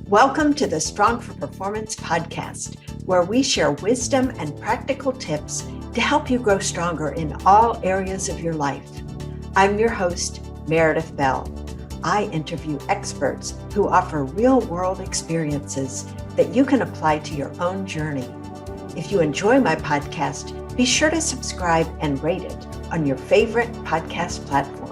Welcome to the Strong for Performance podcast, where we share wisdom and practical tips to help you grow stronger in all areas of your life. I'm your host, Meredith Bell. I interview experts who offer real-world experiences that you can apply to your own journey. If you enjoy my podcast, be sure to subscribe and rate it on your favorite podcast platform.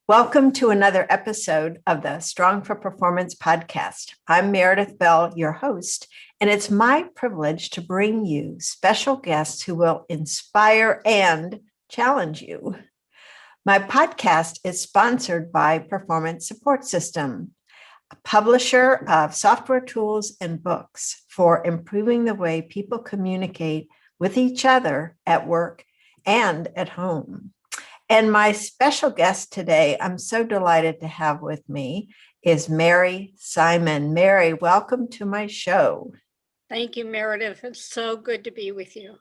Welcome to another episode of the Strong for Performance podcast. I'm Meredith Bell, your host, and it's my privilege to bring you special guests who will inspire and challenge you. My podcast is sponsored by Performance Support System, a publisher of software tools and books for improving the way people communicate with each other at work and at home. And my special guest today, I'm so delighted to have with me, is Mary Simon. Mary, welcome to my show. Thank you, Meredith. It's so good to be with you.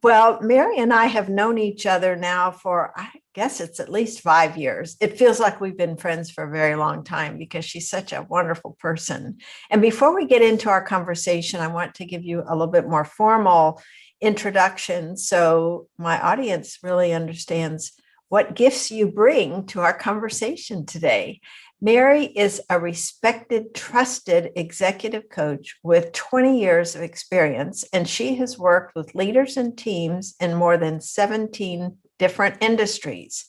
Well, Mary and I have known each other now for, I guess it's at least 5 years. It feels like we've been friends for a very long time because she's such a wonderful person. And before we get into our conversation, I want to give you a little bit more formal introduction so my audience really understands what gifts you bring to our conversation today. Mary is a respected, trusted executive coach with 20 years of experience, and she has worked with leaders and teams in more than 17 different industries.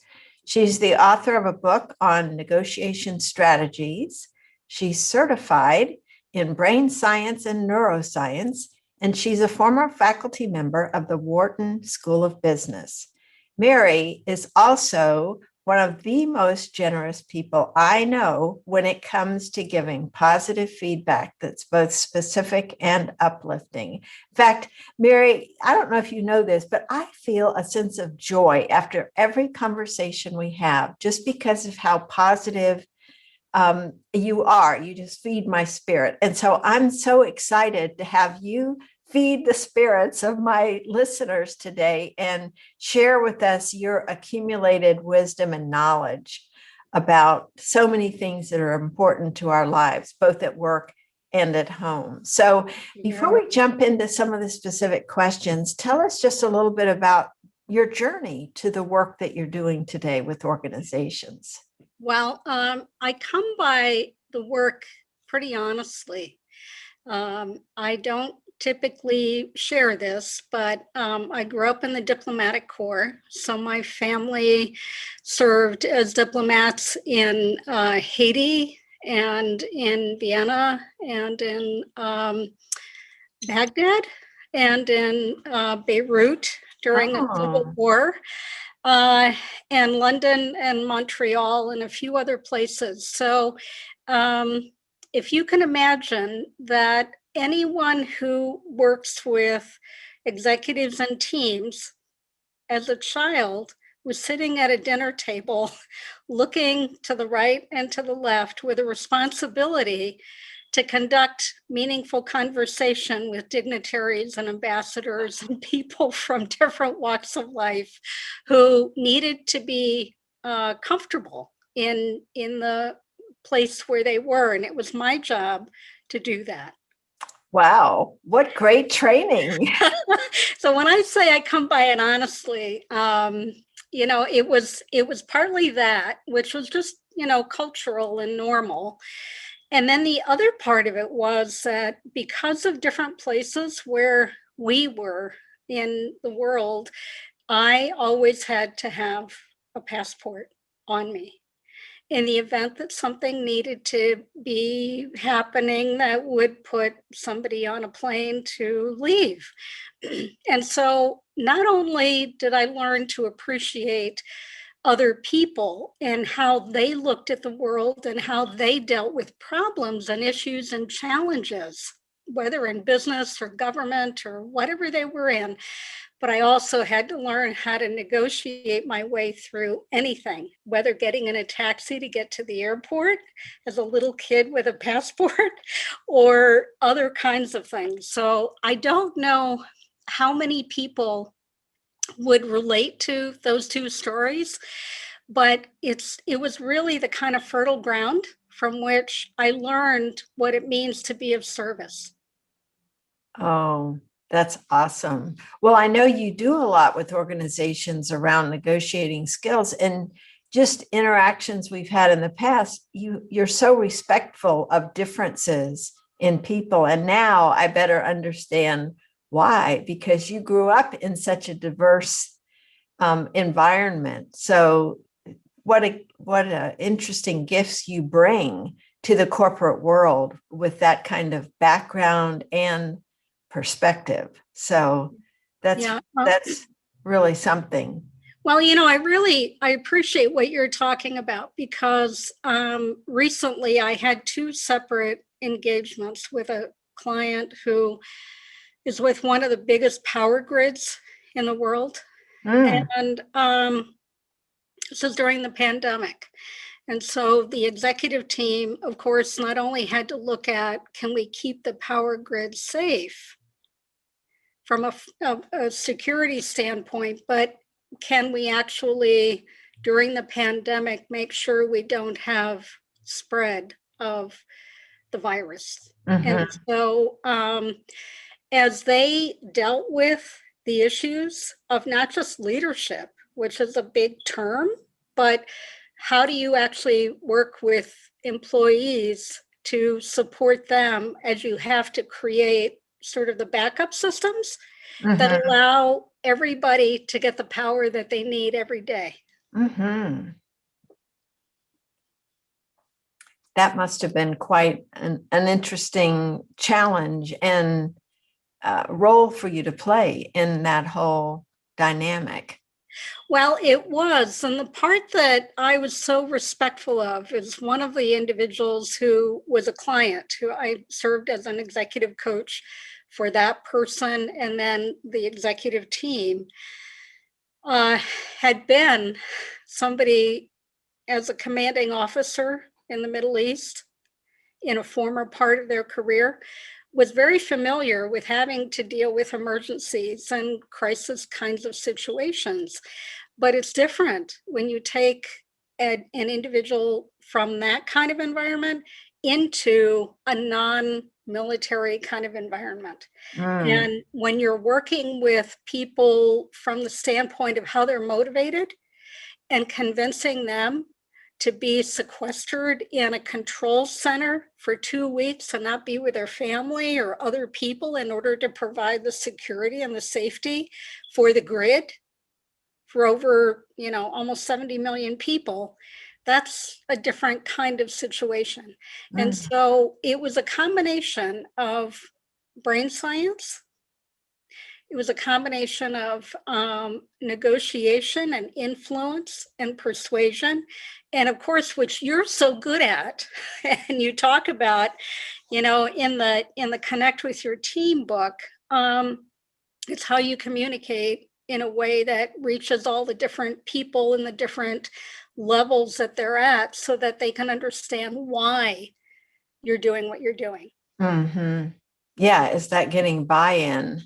She's the author of a book on negotiation strategies. She's certified in brain science and neuroscience, and she's a former faculty member of the Wharton School of Business. Mary is also one of the most generous people I know when it comes to giving positive feedback that's both specific and uplifting. In fact, Mary, I don't know if you know this, but I feel a sense of joy after every conversation we have, just because of how positive you are. You just feed my spirit. And so I'm so excited to have you feed the spirits of my listeners today and share with us your accumulated wisdom and knowledge about so many things that are important to our lives, both at work and at home. So before we jump into some of the specific questions, tell us just a little bit about your journey to the work that you're doing today with organizations. Well, I come by the work pretty honestly. I don't typically share this, but I grew up in the diplomatic corps. So my family served as diplomats in Haiti and in Vienna and in Baghdad and in Beirut during the Civil War, and London and Montreal and a few other places. So if you can imagine that anyone who works with executives and teams as a child was sitting at a dinner table looking to the right and to the left with a responsibility to conduct meaningful conversation with dignitaries and ambassadors and people from different walks of life who needed to be comfortable in the place where they were. And it was my job to do that. Wow, what great training. So when I say I come by it honestly, it was partly that, which was just, cultural and normal. And then the other part of it was that because of different places where we were in the world, I always had to have a passport on me in the event that something needed to be happening that would put somebody on a plane to leave. And so not only did I learn to appreciate other people and how they looked at the world and how they dealt with problems and issues and challenges, whether in business or government or whatever they were in, but I also had to learn how to negotiate my way through anything, whether getting in a taxi to get to the airport as a little kid with a passport or other kinds of things. So I don't know how many people would relate to those two stories, but it was really the kind of fertile ground from which I learned what it means to be of service. Oh, that's awesome. Well, I know you do a lot with organizations around negotiating skills, and just interactions we've had in the past. You're so respectful of differences in people. And now I better understand why, because you grew up in such a diverse environment. So what a interesting gifts you bring to the corporate world with that kind of background and perspective. So that's Yeah. that's really something. Well, I appreciate what you're talking about, because recently I had two separate engagements with a client who is with one of the biggest power grids in the world. Mm. And this is during the pandemic. And so the executive team, of course, not only had to look at, can we keep the power grid safe from a security standpoint, but can we actually, during the pandemic, make sure we don't have spread of the virus? Mm-hmm. And so as they dealt with the issues of not just leadership, which is a big term, but how do you actually work with employees to support them as you have to create sort of the backup systems that Mm-hmm. allow everybody to get the power that they need every day? Mm-hmm. That must have been quite an interesting challenge and role for you to play in that whole dynamic. Well, it was. And the part that I was so respectful of is one of the individuals who was a client who I served as an executive coach for that person. And then the executive team had been somebody as a commanding officer in the Middle East in a former part of their career, was very familiar with having to deal with emergencies and crisis kinds of situations. But it's different when you take an individual from that kind of environment into a non-military kind of environment. Mm. And when you're working with people from the standpoint of how they're motivated and convincing them to be sequestered in a control center for 2 weeks and not be with their family or other people in order to provide the security and the safety for the grid for over, almost 70 million people, that's a different kind of situation. And Mm. so it was a combination of brain science. It was a combination of negotiation and influence and persuasion. And of course, which you're so good at, and you talk about, in the Connect with Your Team book, it's how you communicate in a way that reaches all the different people and the different levels that they're at so that they can understand why you're doing what you're doing. Mm-hmm. Yeah, is that getting buy-in?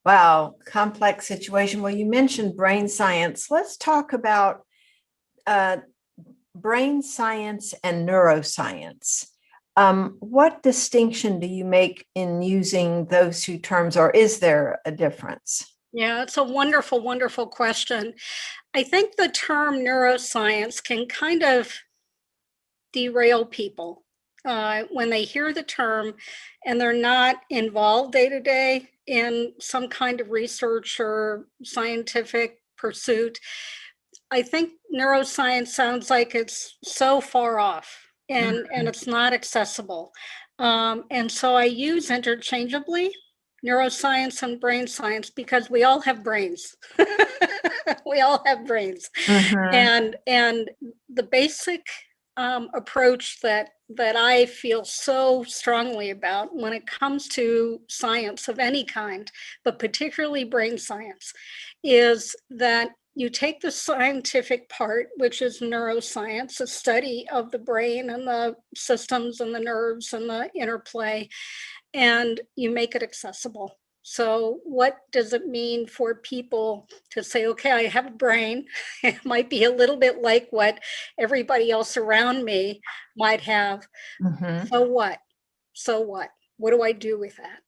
Wow, complex situation. Well, you mentioned brain science. Let's talk about uh, brain science and neuroscience. What distinction do you make in using those two terms, or is there a difference? Yeah, it's a wonderful, wonderful question. I think the term neuroscience can kind of derail people when they hear the term and they're not involved day to day in some kind of research or scientific pursuit. I think neuroscience sounds like it's so far off and it's not accessible. And so I use interchangeably neuroscience and brain science because we all have brains. We all have brains. Mm-hmm. And the basic approach that I feel so strongly about when it comes to science of any kind, but particularly brain science, is that you take the scientific part, which is neuroscience, a study of the brain and the systems and the nerves and the interplay, and you make it accessible. So what does it mean for people to say, okay, I have a brain. It might be a little bit like what everybody else around me might have. Mhm. So what? So what? What do I do with that?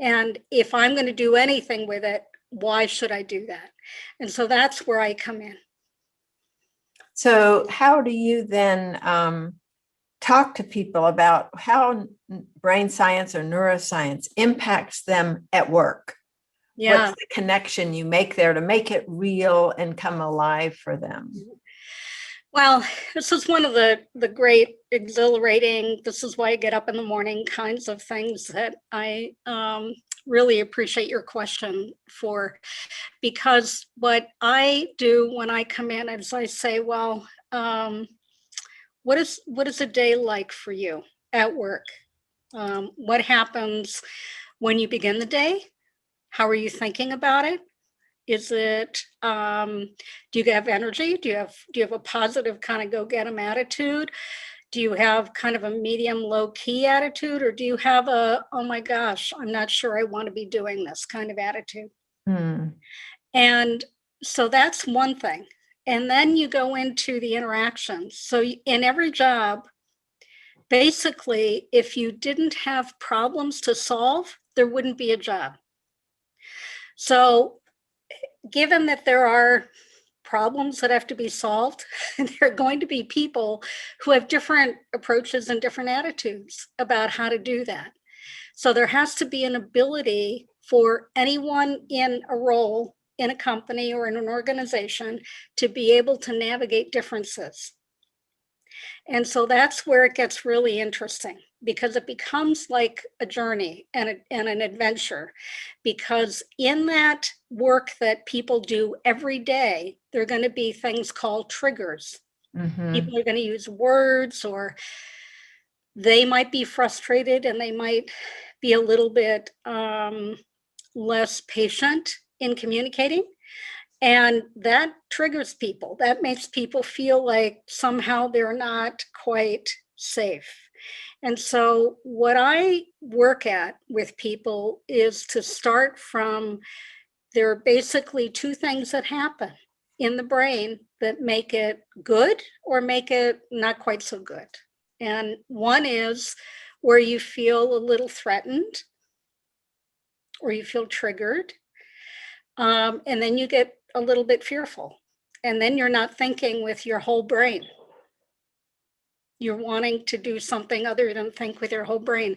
And if I'm going to do anything with it, why should I do that? And so that's where I come in. So how do you then talk to people about how brain science or neuroscience impacts them at work? What's Yeah. the connection you make there to make it real and come alive for them? Well, this is one of the great exhilarating, this is why I get up in the morning kinds of things that I really appreciate your question for, because what I do when I come in is I say, well, what is a day like for you at work? What happens when you begin the day? How are you thinking about it? Is it do you have energy? Do you have a positive kind of go get 'em attitude? Do you have kind of a medium low key attitude, or do you have a oh my gosh, I'm not sure I want to be doing this kind of attitude? Hmm. And so that's one thing. And then you go into the interactions. So in every job, basically, if you didn't have problems to solve, there wouldn't be a job. So given that there are problems that have to be solved, there are going to be people who have different approaches and different attitudes about how to do that. So there has to be an ability for anyone in a role in a company or in an organization to be able to navigate differences. And so that's where it gets really interesting, because it becomes like a journey and an adventure. Because in that work that people do every day, there are going to be things called triggers. Mhm. People are going to use words, or they might be frustrated and they might be a little bit less patient in communicating. And that triggers people. That makes people feel like somehow they're not quite safe. And so, what I work at with people is to start from, there are basically two things that happen in the brain that make it good or make it not quite so good. And one is where you feel a little threatened or you feel triggered. And then you get a little bit fearful. And then you're not thinking with your whole brain. You're wanting to do something other than think with your whole brain.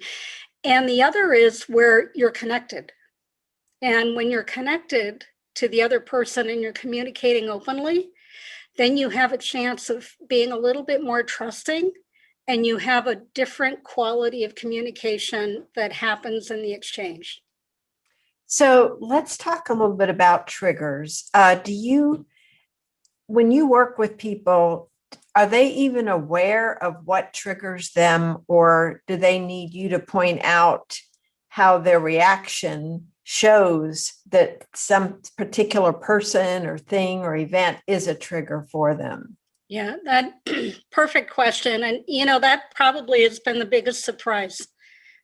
And the other is where you're connected. And when you're connected to the other person and you're communicating openly, then you have a chance of being a little bit more trusting, and you have a different quality of communication that happens in the exchange. So let's talk a little bit about triggers. When you work with people, are they even aware of what triggers them, or do they need you to point out how their reaction shows that some particular person or thing or event is a trigger for them? Yeah, that perfect question. And, that probably has been the biggest surprise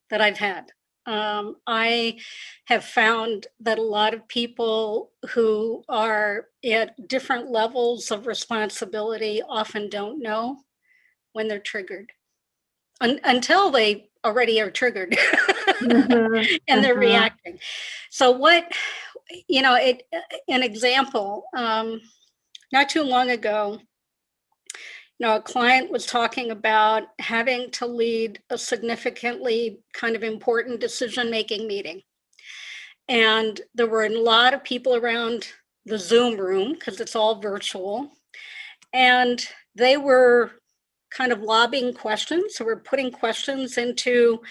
that I've had. I have found that a lot of people who are at different levels of responsibility often don't know when they're triggered until they already are triggered Mhm, and they're mhm. reacting. So, an example, not too long ago, a client was talking about having to lead a significantly kind of important decision-making meeting. And there were a lot of people around the Zoom room because it's all virtual. And they were kind of lobbying questions. So we're putting questions into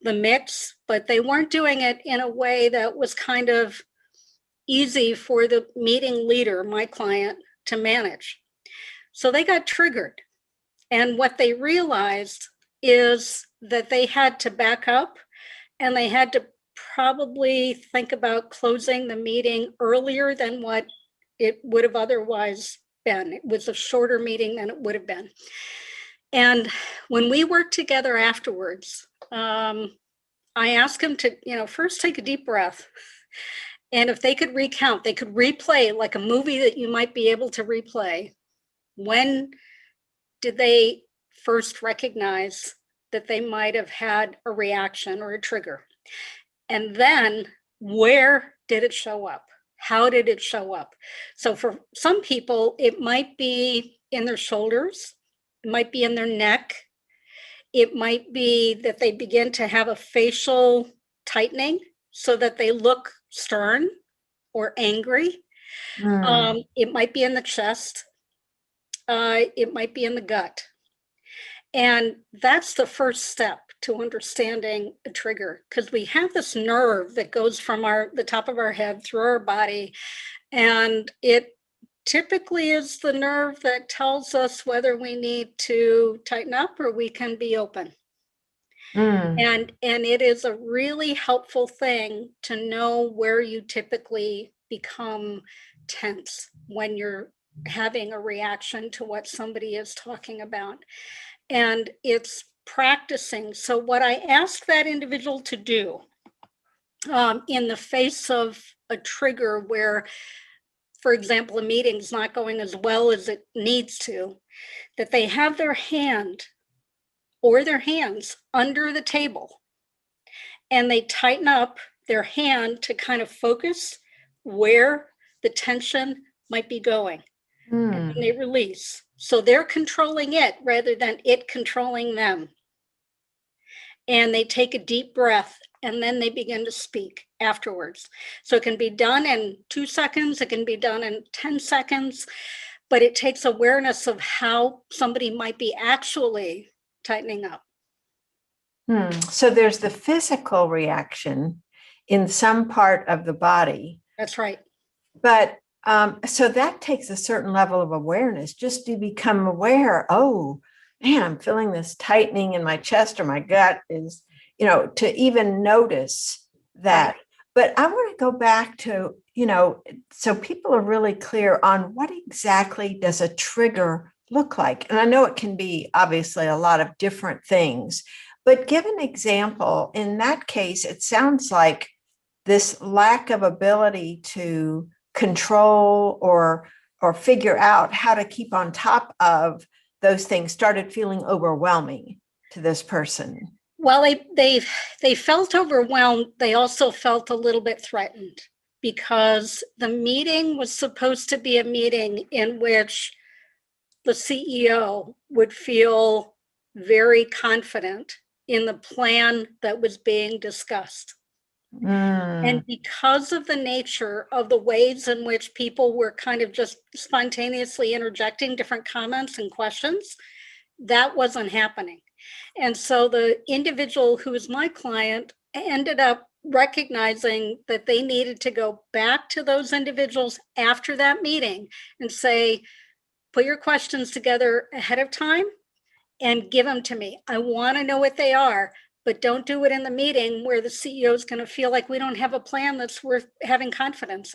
the mix, but they weren't doing it in a way that was kind of easy for the meeting leader, my client, to manage. So they got triggered. And what they realized is that they had to back up, and they had to probably think about closing the meeting earlier than what it would have otherwise been. It was a shorter meeting than it would have been. And when we worked together afterwards, I asked him to, first take a deep breath And if they could recount, they could replay like a movie that you might be able to replay. When did they first recognize that they might have had a reaction or a trigger? And then where did it show up? How did it show up? So for some people, it might be in their shoulders, it might be in their neck, it might be that they begin to have a facial tightening so that they look stern or angry. It might be in the chest. It might be in the gut. And that's the first step to understanding a trigger, because we have this nerve that goes from the top of our head through our body, and it typically is the nerve that tells us whether we need to tighten up or we can be open. And it is a really helpful thing to know where you typically become tense when you're having a reaction to what somebody is talking about. And it's practicing. So what I ask that individual to do in the face of a trigger where, for example, a meeting's not going as well as it needs to, that they have their hand or their hands under the table and they tighten up their hand to kind of focus where the tension might be going. And then they release. So they're controlling it rather than it controlling them. And they take a deep breath and then they begin to speak afterwards. So it can be done in 2 seconds, it can be done in 10 seconds, but it takes awareness of how somebody might be actually tightening up. So there's the physical reaction in some part of the body. That's right. But so that takes a certain level of awareness just to become aware. Oh, man, I'm feeling this tightening in my chest or my gut is, to even notice that. Right. But I want to go back to, so people are really clear on what exactly does a trigger look like. And I know it can be obviously a lot of different things, but give an example. In that case, it sounds like this lack of ability to control or figure out how to keep on top of those things started feeling overwhelming to this person. Well, they felt overwhelmed. They also felt a little bit threatened because the meeting was supposed to be a meeting in which the CEO would feel very confident in the plan that was being discussed. And because of the nature of the ways in which people were kind of just spontaneously interjecting different comments and questions, that wasn't happening. And so the individual who is my client ended up recognizing that they needed to go back to those individuals after that meeting and say, put your questions together ahead of time and give them to me. I want to know what they are, but don't do it in the meeting where the CEO is going to feel like we don't have a plan that's worth having confidence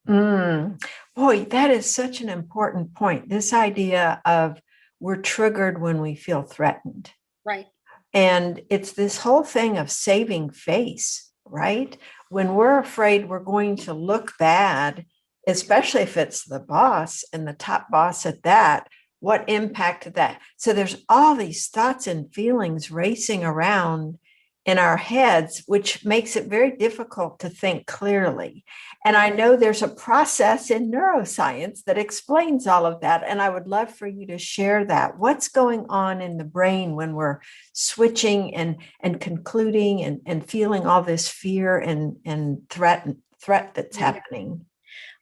in. Boy, that is such an important point. This idea of we're triggered when we feel threatened. Right. And it's this whole thing of saving face, right? When we're afraid we're going to look bad, especially if it's the boss and the top boss at that, what impact did that? So there's all these thoughts and feelings racing around in our heads, which makes it very difficult to think clearly. And I know there's a process in neuroscience that explains all of that. And I would love for you to share that. What's going on in the brain when we're switching and concluding and feeling all this fear and threat that's happening?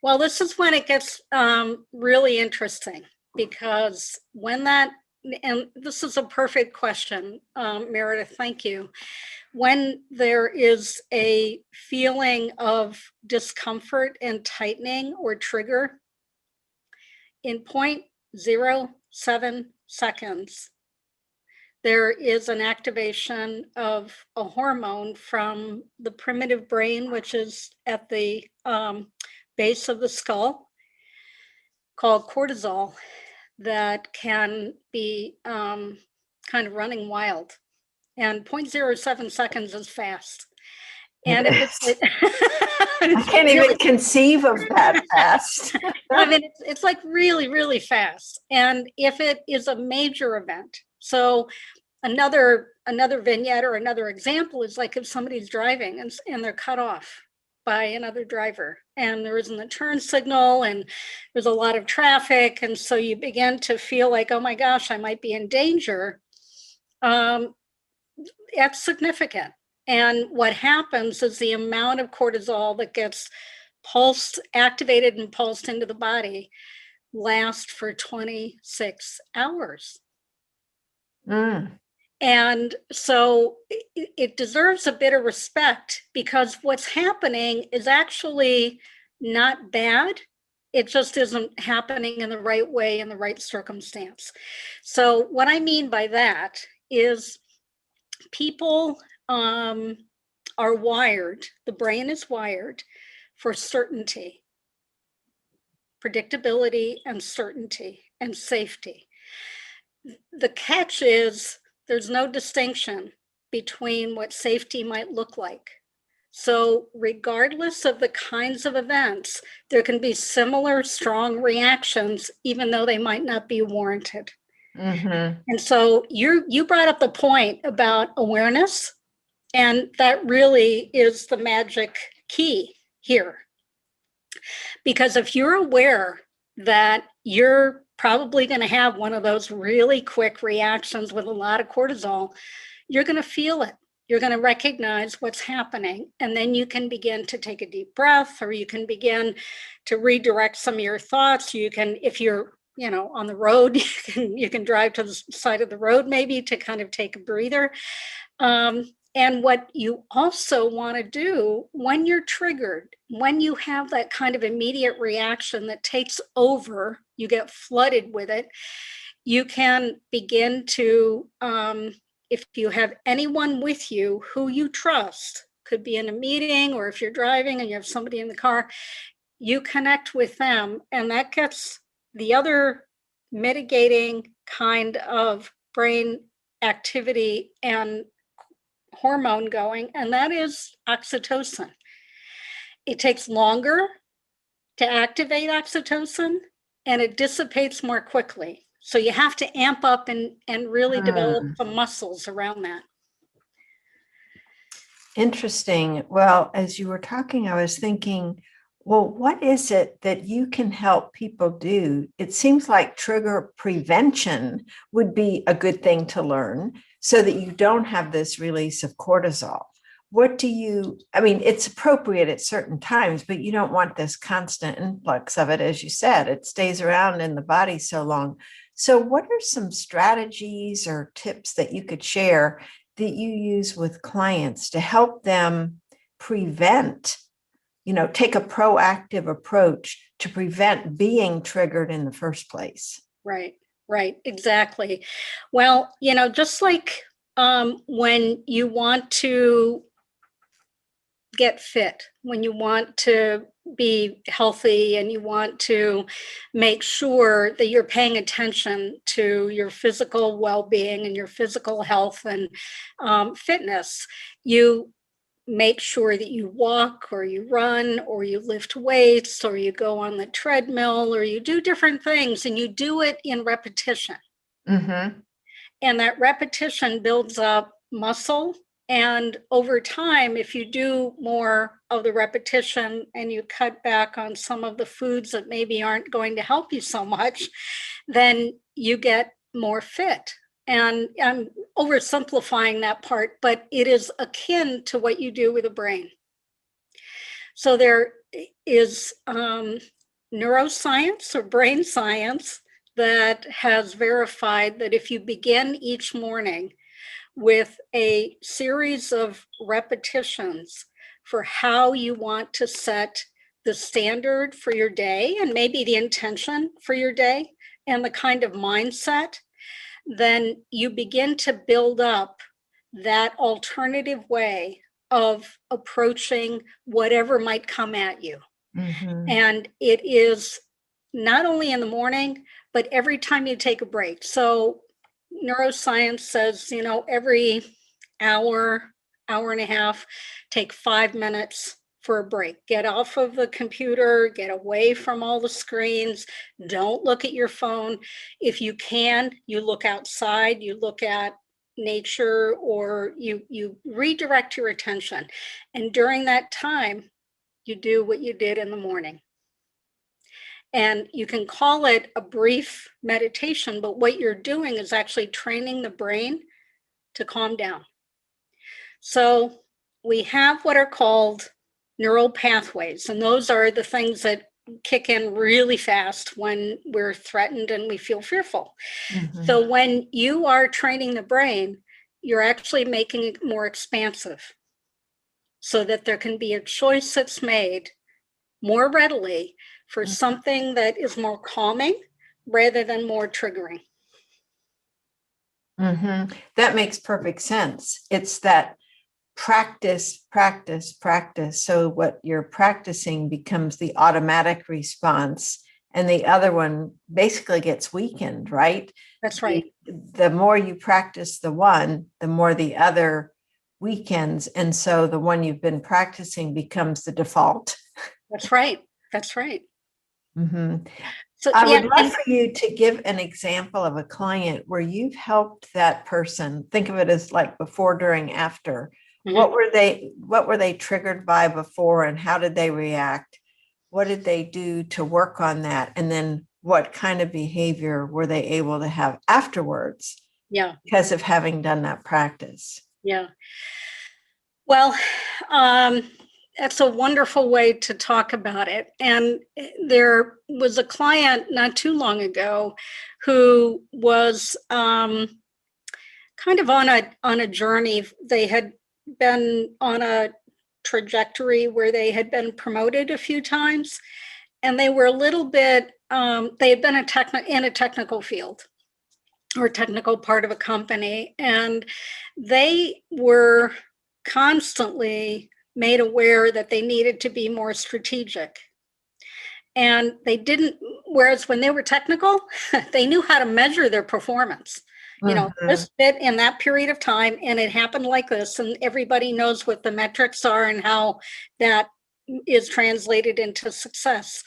Well, this is when it gets really interesting, because when that, and this is a perfect question, Meredith, thank you. When there is a feeling of discomfort and tightening or trigger, in 0.07 seconds, there is an activation of a hormone from the primitive brain, which is at the base of the skull, called cortisol, that can be kind of running wild. And 0.07 seconds is fast. And if it's, I can't even conceive of that fast. I mean, it's like really, really fast. And if it is a major event, so another vignette or another example is like if somebody's driving and they're cut off by another driver and there isn't a turn signal and there's a lot of traffic, and so you begin to feel like, oh my gosh, I might be in danger. That's significant. And what happens is the amount of cortisol that gets activated and pulsed into the body lasts for 26 hours. And so it deserves a bit of respect, because what's happening is actually not bad. It just isn't happening in the right way, in the right circumstance. So what I mean by that is people are wired, the brain is wired for certainty, predictability, and certainty, and safety. The catch is there's no distinction between what safety might look like. So regardless of the kinds of events, there can be similar strong reactions, even though they might not be warranted. And so you brought up the point about awareness, and that really is the magic key here. Because if you're aware that you're probably going to have one of those really quick reactions with a lot of cortisol, you're going to feel it. You're going to recognize what's happening. And then you can begin to take a deep breath, or you can begin to redirect some of your thoughts. You can, if you're on the road, you can drive to the side of the road maybe to kind of take a breather. And what you also want to do when you're triggered, when you have that kind of immediate reaction that takes over, you get flooded with it, you can begin to, if you have anyone with you who you trust, could be in a meeting, or if you're driving and you have somebody in the car, you connect with them, and that gets the other mitigating kind of brain activity and hormone going, and that is oxytocin. It takes longer to activate oxytocin, and it dissipates more quickly. So you have to amp up and really develop some muscles around that. Interesting. Well, as you were talking, I was thinking, well, what is it that you can help people do? It seems like trigger prevention would be a good thing to learn so that you don't have this release of cortisol. It's appropriate at certain times, but you don't want this constant influx of it. As you said, it stays around in the body so long. So what are some strategies or tips that you could share that you use with clients to help them prevent, take a proactive approach to prevent being triggered in the first place? Right, exactly. Well, just like when you want to get fit, when you want to be healthy, and you want to make sure that you're paying attention to your physical well-being and your physical health and fitness, you make sure that you walk, or you run, or you lift weights, or you go on the treadmill, or you do different things, and you do it in repetition. And that repetition builds up muscle. And over time, if you do more of the repetition and you cut back on some of the foods that maybe aren't going to help you so much, then you get more fit. And I'm oversimplifying that part, but it is akin to what you do with the brain. So there is neuroscience or brain science that has verified that if you begin each morning with a series of repetitions for how you want to set the standard for your day, and maybe the intention for your day, and the kind of mindset, then you begin to build up that alternative way of approaching whatever might come at you. And it is not only in the morning, but every time you take a break. So neuroscience says, every hour hour and a half, take 5 minutes for a break. Get off of the computer, get away from all the screens. Don't look at your phone. If you can, you look outside, you look at nature, or you redirect your attention. And during that time, you do what you did in the morning. And you can call it a brief meditation, but what you're doing is actually training the brain to calm down. So we have what are called neural pathways, and those are the things that kick in really fast when we're threatened and we feel fearful. Mhm. So when you are training the brain, you're actually making it more expansive so that there can be a choice that's made more readily for something that is more calming rather than more triggering. That makes perfect sense. It's that practice, practice, practice. So what you're practicing becomes the automatic response, and the other one basically gets weakened, right? That's right. The more you practice the one, the more the other weakens. And so the one you've been practicing becomes the default. That's right. That's right. Mhm. So I yeah, would love for you to give an example of a client where you've helped that person. Think of it as like before, during, after. Mhm. What were they triggered by before, and how did they react? What did they do to work on that? And then what kind of behavior were they able to have afterwards Yeah, because of having done that practice? yeah. Well, um, that's a wonderful way to talk about it. And there was a client not too long ago who was kind of on a journey. They had been on a trajectory where they had been promoted a few times, and they were a little bit. They had been in a technical field or technical part of a company, and they were constantly made aware that they needed to be more strategic. And they didn't, whereas when they were technical, they knew how to measure their performance. You know, this fit in that period of time, and it happened like this, and everybody knows what the metrics are and how that is translated into success.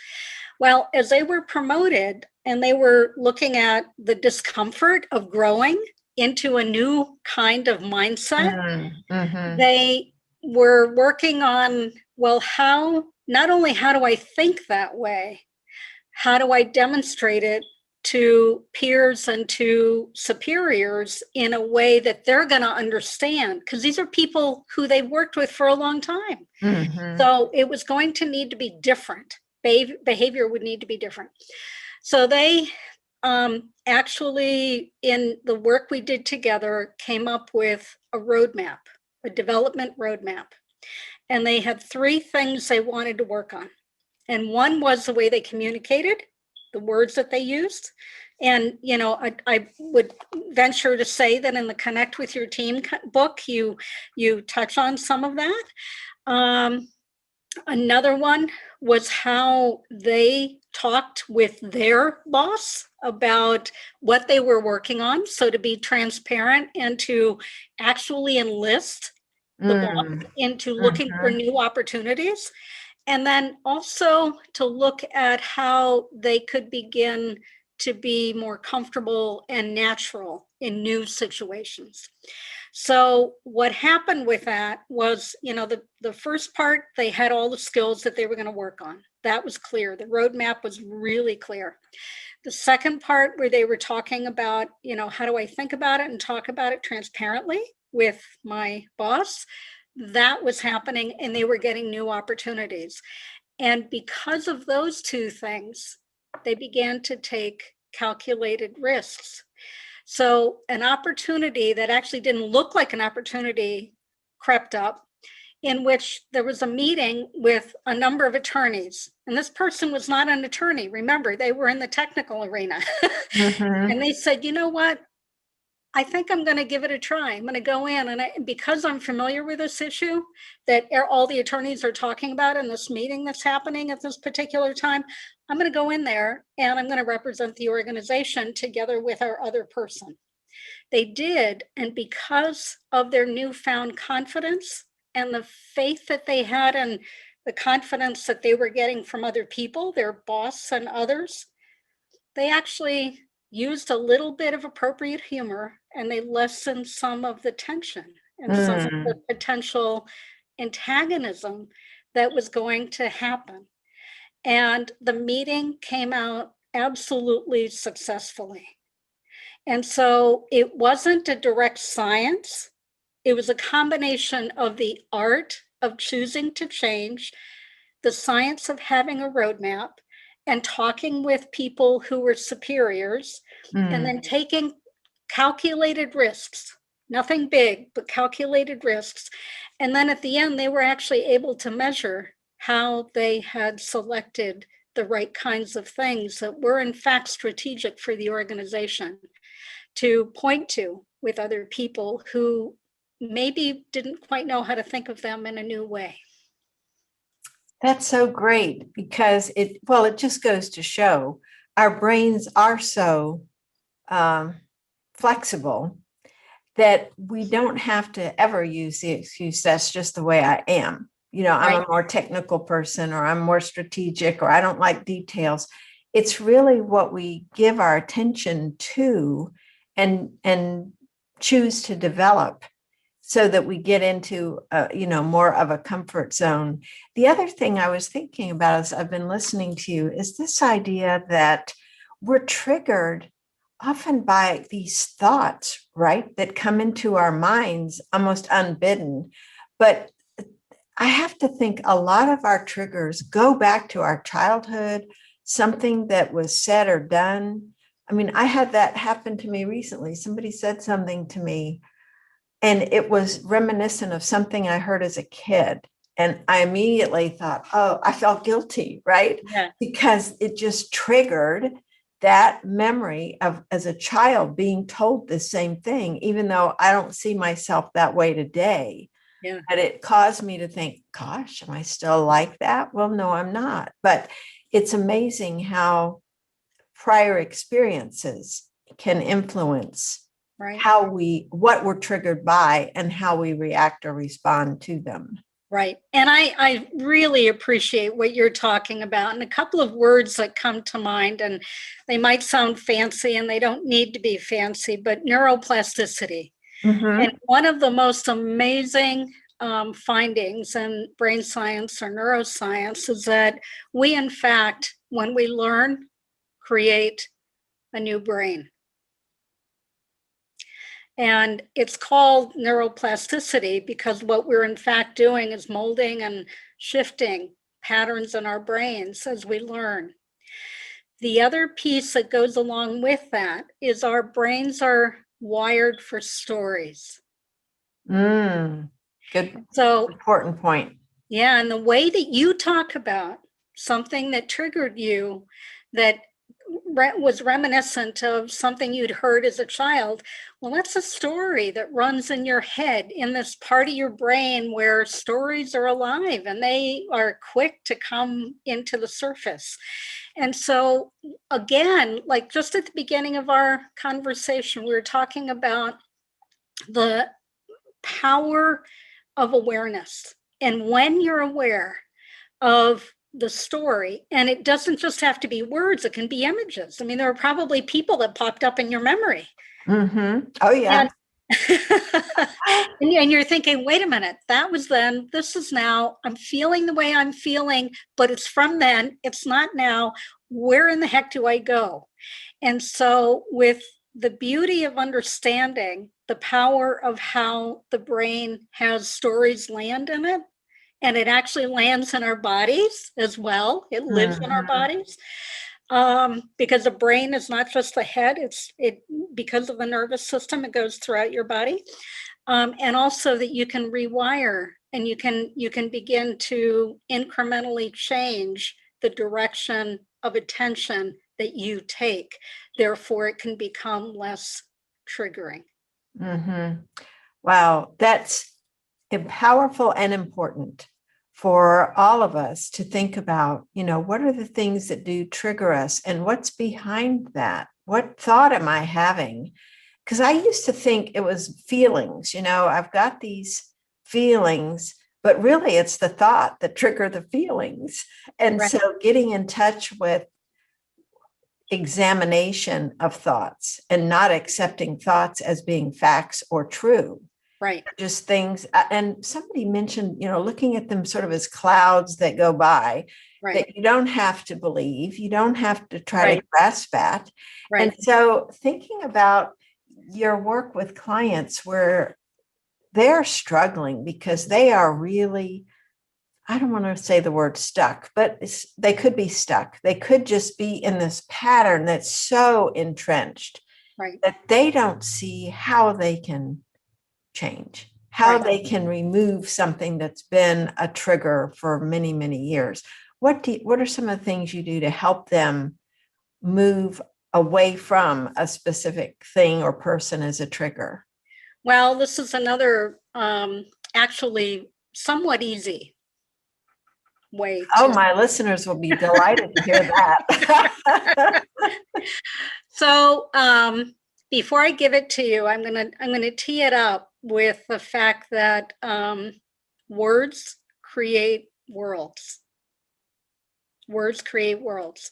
Well, as they were promoted and they were looking at the discomfort of growing into a new kind of mindset, they were working on, well, not only how do I think that way, how do I demonstrate it to peers and to superiors in a way that they're going to understand? Because these are people who they've worked with for a long time. So it was going to need to be different. Behavior would need to be different. So they actually, in the work we did together, came up with a roadmap, a development roadmap. And they had 3 things they wanted to work on. And one was the way they communicated, the words that they used. And, you know, I would venture to say that in the Connect with Your Team book, you touch on some of that. Another one was how they talked with their boss about what they were working on. So to be transparent and to actually enlist the boss into looking for new opportunities. And then also to look at how they could begin to be more comfortable and natural in new situations. So what happened with that was, you know, the first part, they had all the skills that they were going to work on. That was clear. The roadmap was really clear. The second part, where they were talking about, you know, how do I think about it and talk about it transparently with my boss, that was happening, and they were getting new opportunities. And because of those 2 things, they began to take calculated risks. So an opportunity that actually didn't look like an opportunity crept up, in which there was a meeting with a number of attorneys. And this person was not an attorney. Remember, they were in the technical arena. And they said, you know what? I think I'm going to give it a try. I'm going to go in, and because I'm familiar with this issue that all the attorneys are talking about in this meeting that's happening at this particular time, I'm going to go in there and I'm going to represent the organization together with our other person. They did. And because of their newfound confidence and the faith that they had and the confidence that they were getting from other people, their boss and others, they actually used a little bit of appropriate humor and they lessened some of the tension and some of the potential antagonism that was going to happen. And the meeting came out absolutely successfully. And so it wasn't a direct science. It was a combination of the art of choosing to change, the science of having a roadmap, and talking with people who were superiors, and then taking calculated risks, nothing big, but calculated risks. And then at the end, they were actually able to measure how they had selected the right kinds of things that were in fact strategic for the organization to point to with other people who maybe didn't quite know how to think of them in a new way. That's so great because it just goes to show our brains are so flexible that we don't have to ever use the excuse, that's just the way I am. I'm a more technical person, or I'm more strategic, or I don't like details. It's really what we give our attention to and choose to develop so that we get into, more of a comfort zone. The other thing I was thinking about as I've been listening to you is this idea that we're triggered often by these thoughts, right, that come into our minds almost unbidden. But I have to think a lot of our triggers go back to our childhood, something that was said or done. I mean, I had that happen to me recently. Somebody said something to me, and it was reminiscent of something I heard as a kid. And I immediately thought, oh, I felt guilty, right? Yeah. Because it just triggered that memory of as a child being told the same thing, even though I don't see myself that way today. Yeah. But it caused me to think, gosh, am I still like that? Well, no, I'm not. But it's amazing how prior experiences can influence what we're triggered by and how we react or respond to them. Right. And I really appreciate what you're talking about. And a couple of words that come to mind, and they might sound fancy and they don't need to be fancy, but neuroplasticity. Mm-hmm. And one of the most amazing findings in brain science or neuroscience is that we, in fact, when we learn, create a new brain. And it's called neuroplasticity because what we're in fact doing is molding and shifting patterns in our brains as we learn. The other piece that goes along with that is our brains are wired for stories. Good. So important point. Yeah, and the way that you talk about something that triggered you that was reminiscent of something you'd heard as a child, well, that's a story that runs in your head, in this part of your brain where stories are alive and they are quick to come into the surface. And so again, like just at the beginning of our conversation, we were talking about the power of awareness. And when you're aware of the story, and it doesn't just have to be words, it can be images. I mean, there are probably people that popped up in your memory. Mm-hmm. Oh, yeah. And you're thinking, wait a minute, that was then, this is now, I'm feeling the way I'm feeling, but it's from then, it's not now. Where in the heck do I go? And so with the beauty of understanding the power of how the brain has stories land in it, and it actually lands in our bodies as well. It lives in our bodies because the brain is not just the head. It because of the nervous system, it goes throughout your body, and also that you can rewire and you can begin to incrementally change the direction of attention that you take. Therefore, it can become less triggering. Mm-hmm. Wow, that's powerful and important for all of us to think about, what are the things that do trigger us and what's behind that? What thought am I having? because I used to think it was feelings, I've got these feelings, but really it's the thought that trigger the feelings. And Right. so getting in touch with examination of thoughts and not accepting thoughts as being facts or true. Right. Just things. And somebody mentioned, looking at them sort of as clouds that go by, Right. that you don't have to believe, you don't have to try Right. to grasp at. Right. And so thinking about your work with clients where they're struggling because they are really, I don't want to say the word stuck, but they could be stuck. They could just be in this pattern that's so entrenched Right. that they don't see how they can change, how Right. they can remove something that's been a trigger for many, many years. What are some of the things you do to help them move away from a specific thing or person as a trigger? Well, this is another actually somewhat easy way Oh, to. my listeners will be delighted to hear that. So before I give it to you, I'm gonna tee it up with the fact that words create worlds. Words create worlds,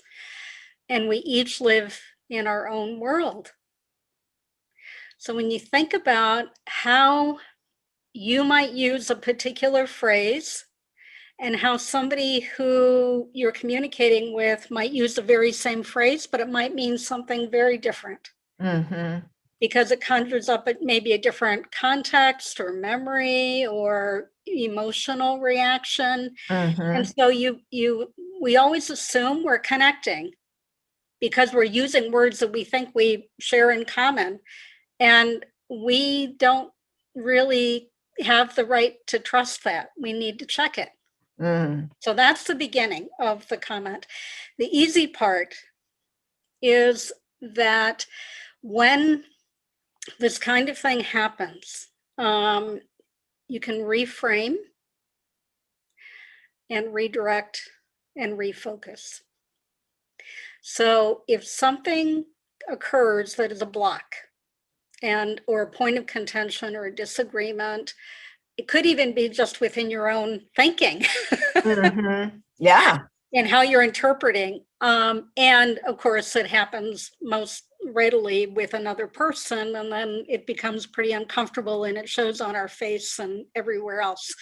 and we each live in our own world. So when you think about how you might use a particular phrase and how somebody who you're communicating with might use the very same phrase, but it might mean something very different. Mm-hmm. Because it conjures up maybe a different context or memory or emotional reaction. Mm-hmm. And so we always assume we're connecting because we're using words that we think we share in common. And we don't really have the right to trust that. We need to check it. Mm. So that's the beginning of the comment. The easy part is that when this kind of thing happens, you can reframe and redirect and refocus. So if something occurs that is a block or a point of contention or a disagreement, it could even be just within your own thinking. Mm-hmm. Yeah. And how you're interpreting. And of course, it happens most readily with another person, and then it becomes pretty uncomfortable and it shows on our face and everywhere else.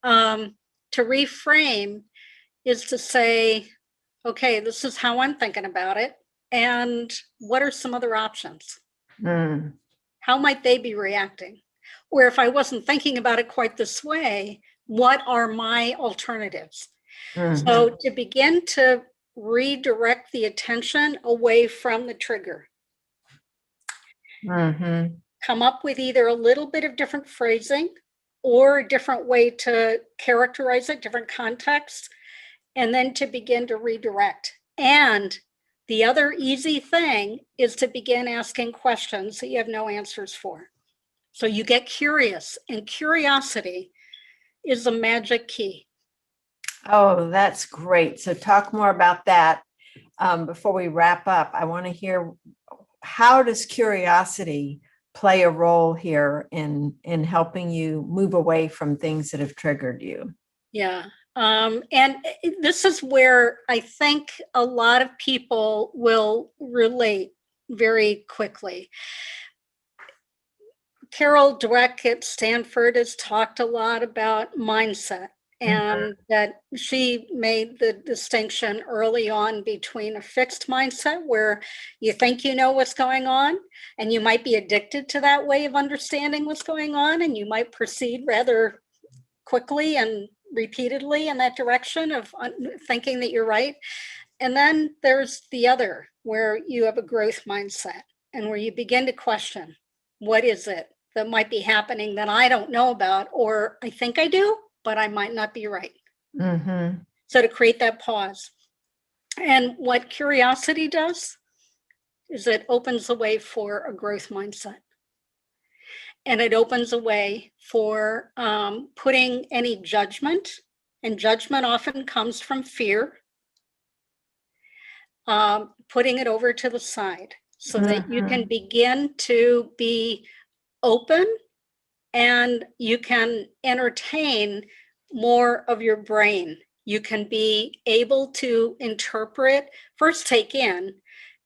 To reframe is to say, okay, this is how I'm thinking about it. And what are some other options? Mm. How might they be reacting? Or if I wasn't thinking about it quite this way, what are my alternatives? Mm-hmm. So to begin to redirect the attention away from the trigger, Mm-hmm. come up with either a little bit of different phrasing or a different way to characterize it, different context, and then to begin to redirect. And the other easy thing is to begin asking questions that you have no answers for. So you get curious, and curiosity is the magic key. Oh, that's great. So talk more about that. Before we wrap up, I want to hear, how does curiosity play a role here in helping you move away from things that have triggered you? Yeah. And this is where I think a lot of people will relate very quickly. Carol Dweck at Stanford has talked a lot about mindset, and that she made the distinction early on between a fixed mindset where you think you know what's going on and you might be addicted to that way of understanding what's going on, and you might proceed rather quickly and repeatedly in that direction of thinking that you're right. And then there's the other where you have a growth mindset and where you begin to question, what is it that might be happening that I don't know about, or I think I do, but I might not be right. Mm-hmm. So to create that pause. And what curiosity does is it opens the way for a growth mindset. And it opens a way for putting any judgment, and judgment often comes from fear, putting it over to the side. so that you can begin to be open and you can entertain more of your brain. You can be able to interpret, first take in,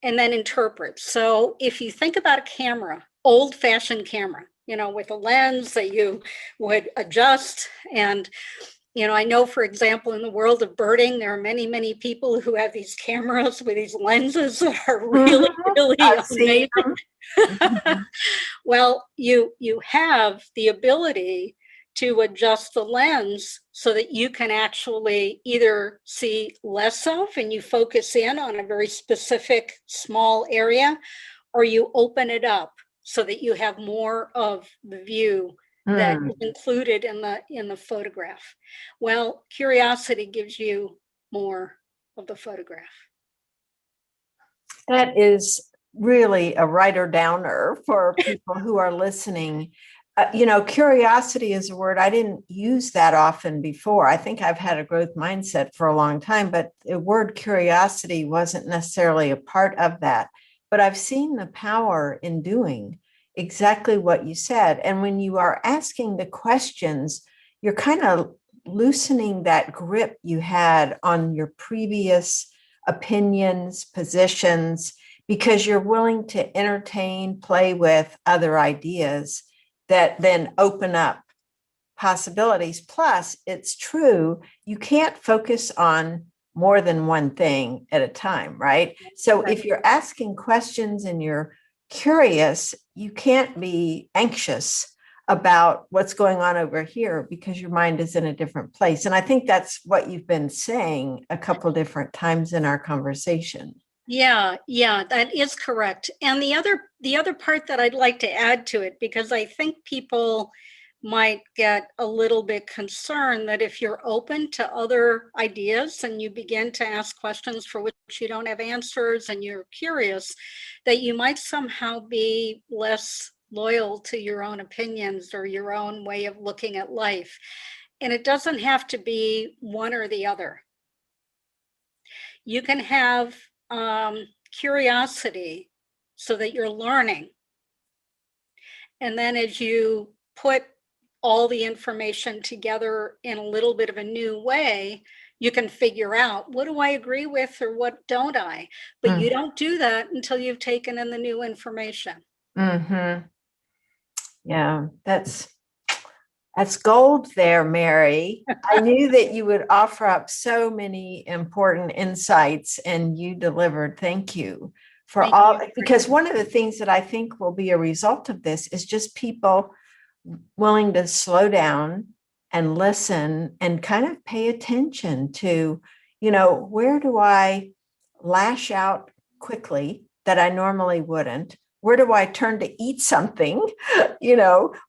and then interpret. So if you think about a camera, old-fashioned camera, with a lens that you would adjust. And, I know, for example, in the world of birding, there are many, many people who have these cameras with these lenses that are really, really I've seen amazing. them. Well, you have the ability to adjust the lens so that you can actually either see less of and you focus in on a very specific small area, or you open it up so that you have more of the view that is included in the photograph. Well, curiosity gives you more of the photograph. That is really a writer downer for people who are listening. Curiosity is a word I didn't use that often before. I think I've had a growth mindset for a long time, but the word curiosity wasn't necessarily a part of that. But I've seen the power in doing exactly what you said. And when you are asking the questions, you're kind of loosening that grip you had on your previous opinions, positions, because you're willing to entertain, play with other ideas that then open up possibilities. Plus, it's true, you can't focus on more than one thing at a time, right? So if you're asking questions and you're curious, you can't be anxious about what's going on over here because your mind is in a different place. And I think that's what you've been saying a couple different times in our conversation. Yeah, that is correct. And the other part that I'd like to add to it, because I think people might get a little bit concerned that if you're open to other ideas and you begin to ask questions for which you don't have answers and you're curious, that you might somehow be less loyal to your own opinions or your own way of looking at life. And it doesn't have to be one or the other. You can have curiosity so that you're learning. And then as you put all the information together in a little bit of a new way, you can figure out, what do I agree with or what don't I? But you don't do that until you've taken in the new information. Yeah, that's gold there, Mary. I knew that you would offer up so many important insights, and you delivered. Thank you for all, because one of the things that I think will be a result of this is just people willing to slow down and listen and kind of pay attention to, where do I lash out quickly that I normally wouldn't? Where do I turn to eat something,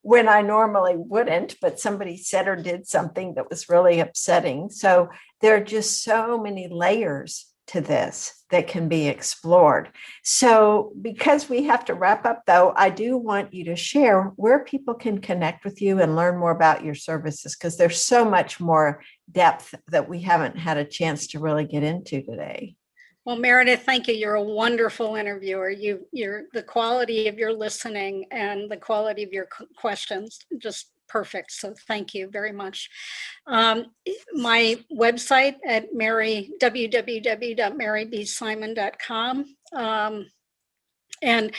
when I normally wouldn't, but somebody said or did something that was really upsetting? So there are just so many layers to this that can be explored. So because we have to wrap up, though, I do want you to share where people can connect with you and learn more about your services, because there's so much more depth that we haven't had a chance to really get into today. Well, Meredith, thank you. You're a wonderful interviewer. You're the quality of your listening and the quality of your questions, just perfect. So thank you very much. My website at www.marybsimon.com. And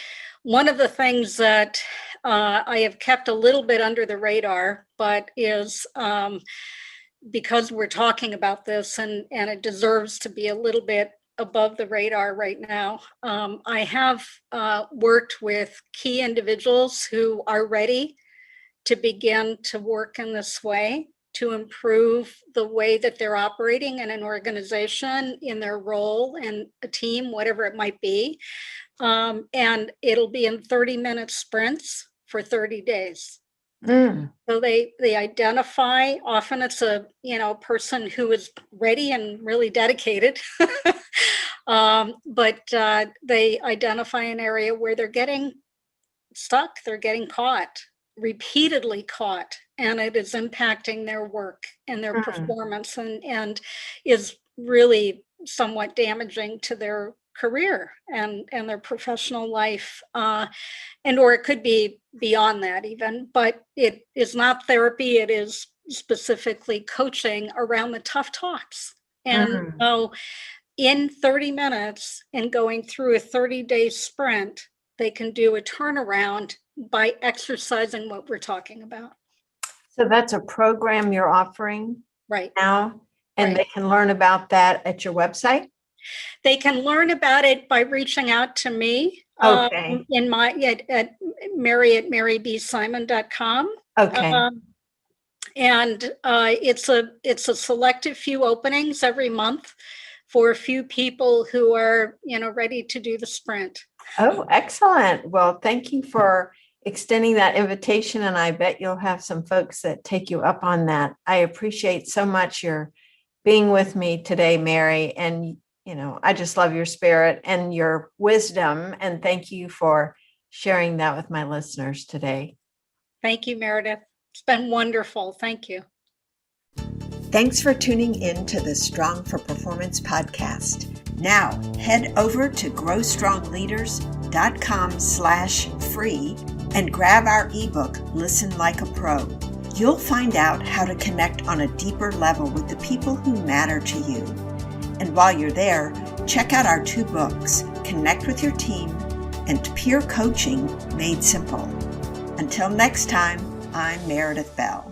one of the things that I have kept a little bit under the radar, but is because we're talking about this and it deserves to be a little bit above the radar right now. I have worked with key individuals who are ready to begin to work in this way to improve the way that they're operating in an organization, in their role, in a team, whatever it might be. And it'll be in 30-minute sprints for 30 days. So they identify, often it's a person who is ready and really dedicated, but they identify an area where they're getting stuck, they're getting caught, repeatedly caught, and it is impacting their work and their performance and is really somewhat damaging to their career and their professional life, and or it could be beyond that even, but it is not therapy. It is specifically coaching around the tough talks. And Mm. so in 30 minutes and going through a 30-day sprint, they can do a turnaround by exercising what we're talking about. So that's a program you're offering Right. now, and Right. they can learn about that at your website? They can learn about it by reaching out to me Okay. in my at mary@marybsimon.com. Okay. And it's a selective few openings every month for a few people who are ready to do the sprint. Oh, excellent. Well, thank you for extending that invitation, and I bet you'll have some folks that take you up on that. I appreciate so much your being with me today, Mary, and I just love your spirit and your wisdom, and thank you for sharing that with my listeners today. Thank you, Meredith. It's been wonderful. Thank you. Thanks for tuning in to the Strong for Performance podcast. Now, head over to growstrongleaders.com/free and grab our ebook, Listen Like a Pro. You'll find out how to connect on a deeper level with the people who matter to you. And while you're there, check out our 2 books, Connect with Your Team and Peer Coaching Made Simple. Until next time, I'm Meredith Bell.